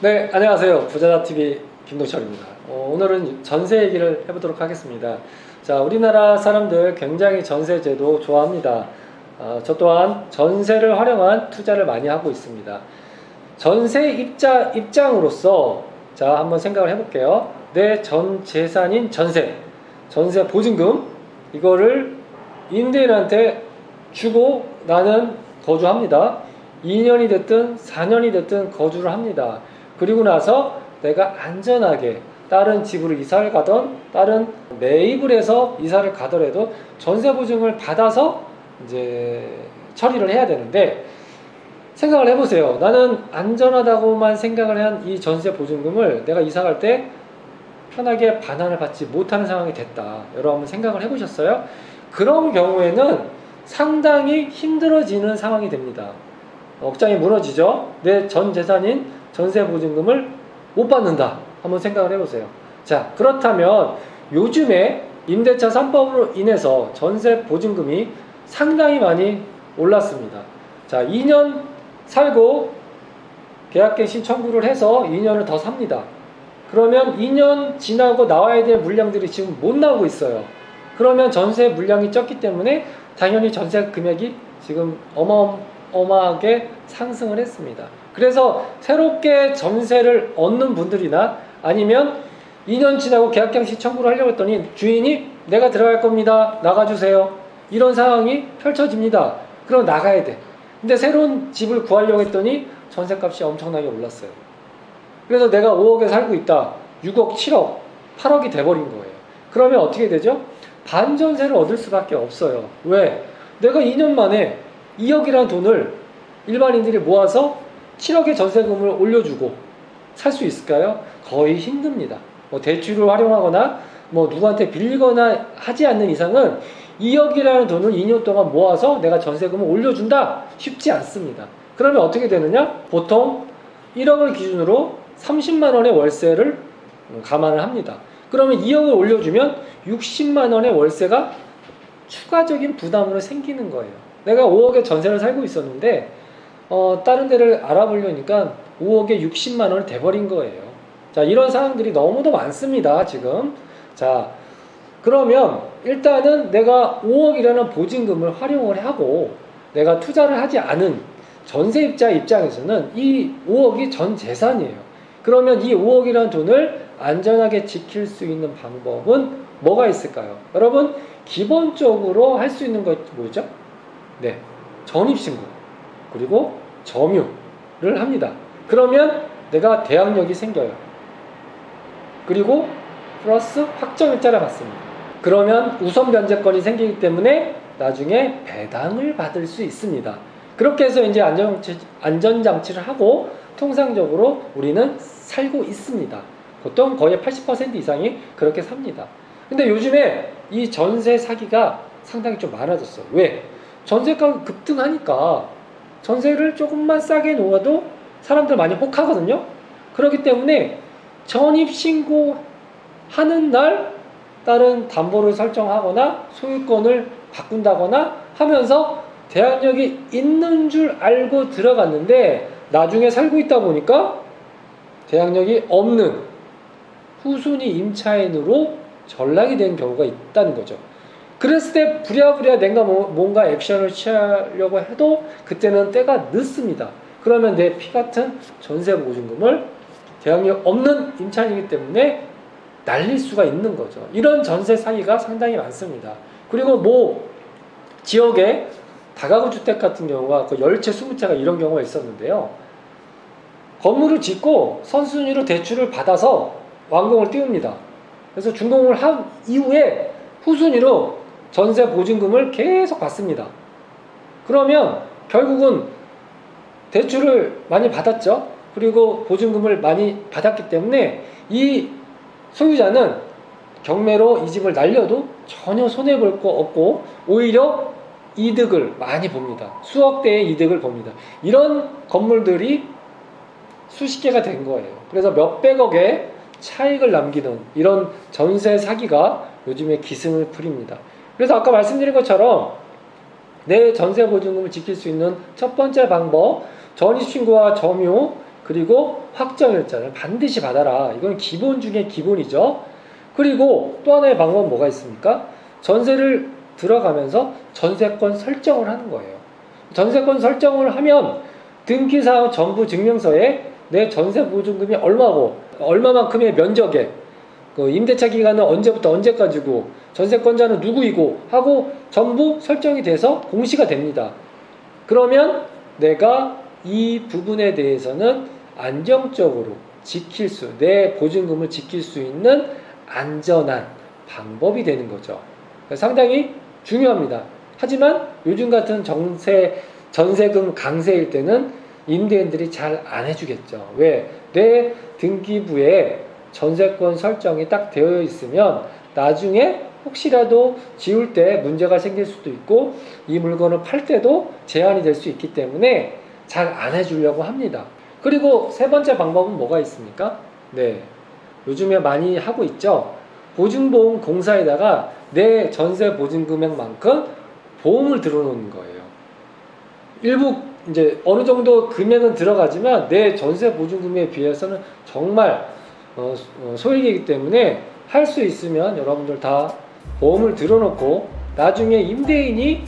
네, 안녕하세요. 부자다TV 김동철입니다. 오늘은 전세 얘기를 해보도록 하겠습니다. 자, 우리나라 사람들 굉장히 전세제도 좋아합니다. 저 또한 전세를 활용한 투자를 많이 하고 있습니다. 전세 입장으로서 자, 한번 생각을 해볼게요. 내 전 재산인 전세 보증금 이거를 임대인한테 주고 나는 거주합니다. 2년이 됐든 4년이 됐든 거주를 합니다. 그리고 나서 내가 안전하게 다른 집으로 이사를 가던 다른 매입을 해서 이사를 가더라도 전세 보증을 받아서 이제 처리를 해야 되는데, 생각을 해보세요. 나는 안전하다고만 생각을 한 이 전세 보증금을 내가 이사 갈 때 편하게 반환을 받지 못하는 상황이 됐다. 여러분 생각을 해보셨어요? 그런 경우에는 상당히 힘들어지는 상황이 됩니다. 억장이 무너지죠. 내 전 재산인 전세 보증금을 못 받는다. 한번 생각을 해보세요. 자, 그렇다면 요즘에 임대차 3법으로 인해서 전세 보증금이 상당히 많이 올랐습니다. 자, 2년 살고 계약갱신 청구를 해서 2년을 더 삽니다. 그러면 2년 지나고 나와야 될 물량들이 지금 못 나오고 있어요. 그러면 전세 물량이 적기 때문에 당연히 전세 금액이 지금 어마어마하게 상승을 했습니다. 그래서 새롭게 전세를 얻는 분들이나 아니면 2년 지나고 계약갱신 청구를 하려고 했더니 주인이 내가 들어갈 겁니다. 나가주세요. 이런 상황이 펼쳐집니다. 그럼 나가야 돼. 근데 새로운 집을 구하려고 했더니 전세값이 엄청나게 올랐어요. 그래서 내가 5억에 살고 있다. 6억, 7억, 8억이 돼버린 거예요. 그러면 어떻게 되죠? 반전세를 얻을 수밖에 없어요. 왜? 내가 2년 만에 2억이라는 돈을 일반인들이 모아서 7억의 전세금을 올려주고 살 수 있을까요? 거의 힘듭니다. 대출을 활용하거나 누구한테 빌리거나 하지 않는 이상은 2억이라는 돈을 2년 동안 모아서 내가 전세금을 올려준다? 쉽지 않습니다. 그러면 어떻게 되느냐? 보통 1억을 기준으로 30만 원의 월세를 감안을 합니다. 그러면 2억을 올려주면 60만 원의 월세가 추가적인 부담으로 생기는 거예요. 내가 5억에 전세를 살고 있었는데 다른 데를 알아보려니까 5억에 60만 원이 돼버린 거예요. 자, 이런 상황들이 너무도 많습니다, 지금. 자, 그러면 일단은 내가 5억이라는 보증금을 활용을 하고 내가 투자를 하지 않은 전세입자 입장에서는 이 5억이 전 재산이에요. 그러면 이 5억이라는 돈을 안전하게 지킬 수 있는 방법은 뭐가 있을까요? 여러분, 기본적으로 할 수 있는 것 뭐죠? 네, 전입신고 그리고 점유를 합니다. 그러면 내가 대항력이 생겨요. 그리고 플러스 확정일자를 받습니다. 그러면 우선 변제권이 생기기 때문에 나중에 배당을 받을 수 있습니다. 그렇게 해서 이제 안전장치를 하고 통상적으로 우리는 살고 있습니다. 보통 거의 80% 이상이 그렇게 삽니다. 근데 요즘에 이 전세 사기가 상당히 좀 많아졌어요. 왜? 전세가 급등하니까 전세를 조금만 싸게 놓아도 사람들 많이 혹하거든요. 그렇기 때문에 전입신고하는 날 다른 담보를 설정하거나 소유권을 바꾼다거나 하면서 대항력이 있는 줄 알고 들어갔는데 나중에 살고 있다 보니까 대항력이 없는 후순위 임차인으로 전락이 된 경우가 있다는 거죠. 그랬을 때 부랴부랴 내가 뭔가 액션을 취하려고 해도 그때는 때가 늦습니다. 그러면 내 피 같은 전세 보증금을 대항력 없는 임차인이기 때문에 날릴 수가 있는 거죠. 이런 전세 사기가 상당히 많습니다. 그리고 지역에 다가구 주택 같은 경우가 그 10채 20채가 이런 경우가 있었는데요. 건물을 짓고 선순위로 대출을 받아서 완공을 띄웁니다. 그래서 준공을 한 이후에 후순위로 전세 보증금을 계속 받습니다. 그러면 결국은 대출을 많이 받았죠. 그리고 보증금을 많이 받았기 때문에 이 소유자는 경매로 이 집을 날려도 전혀 손해볼 거 없고 오히려 이득을 많이 봅니다. 수억 대의 이득을 봅니다. 이런 건물들이 수십 개가 된 거예요. 그래서 몇백억의 차익을 남기는 이런 전세 사기가 요즘에 기승을 부립니다. 그래서 아까 말씀드린 것처럼 내 전세 보증금을 지킬 수 있는 첫 번째 방법, 전입신고와 점유, 그리고 확정일자를 반드시 받아라. 이건 기본 중에 기본이죠. 그리고 또 하나의 방법은 뭐가 있습니까? 전세를 들어가면서 전세권 설정을 하는 거예요. 전세권 설정을 하면 등기사항 전부 증명서에 내 전세 보증금이 얼마고 얼마만큼의 면적에 그 임대차 기간은 언제부터 언제까지고 전세권자는 누구이고 하고 전부 설정이 돼서 공시가 됩니다. 그러면 내가 이 부분에 대해서는 안정적으로 내 보증금을 지킬 수 있는 안전한 방법이 되는 거죠. 상당히 중요합니다. 하지만 요즘 같은 전세금 강세일 때는 임대인들이 잘 안 해주겠죠. 왜? 내 등기부에 전세권 설정이 딱 되어 있으면 나중에 혹시라도 지울 때 문제가 생길 수도 있고 이 물건을 팔 때도 제한이 될 수 있기 때문에 잘 안 해주려고 합니다. 그리고 세 번째 방법은 뭐가 있습니까? 네, 요즘에 많이 하고 있죠. 보증보험공사에다가 내 전세 보증 금액만큼 보험을 들어놓는 거예요. 일부 이제 어느 정도 금액은 들어가지만 내 전세 보증금에 비해서는 정말 소액이기 때문에 할 수 있으면 여러분들 다 보험을 들어놓고 나중에 임대인이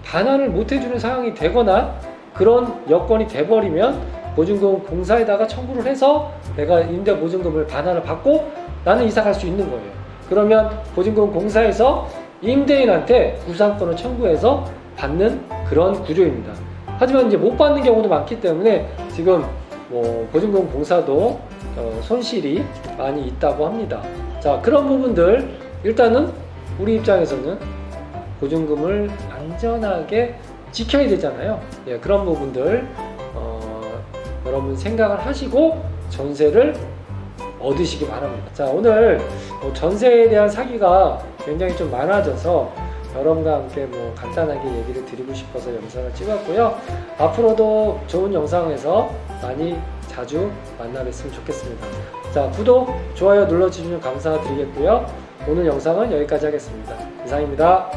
반환을 못 해주는 상황이 되거나 그런 여건이 돼버리면 보증금 공사에다가 청구를 해서 내가 임대 보증금을 반환을 받고 나는 이사 갈 수 있는 거예요. 그러면 보증금 공사에서 임대인한테 구상권을 청구해서 받는 그런 구조입니다. 하지만 이제 못 받는 경우도 많기 때문에 지금 보증금 공사도 손실이 많이 있다고 합니다. 자, 그런 부분들 일단은 우리 입장에서는 보증금을 안전하게 지켜야 되잖아요. 예, 그런 부분들 여러분 생각을 하시고 전세를 얻으시기 바랍니다. 자, 오늘 전세에 대한 사기가 굉장히 좀 많아져서 여러분과 함께 간단하게 얘기를 드리고 싶어서 영상을 찍었고요. 앞으로도 좋은 영상에서 많이 자주 만나 뵀으면 좋겠습니다. 자, 구독, 좋아요 눌러주시면 감사드리겠고요. 오늘 영상은 여기까지 하겠습니다. 이상입니다.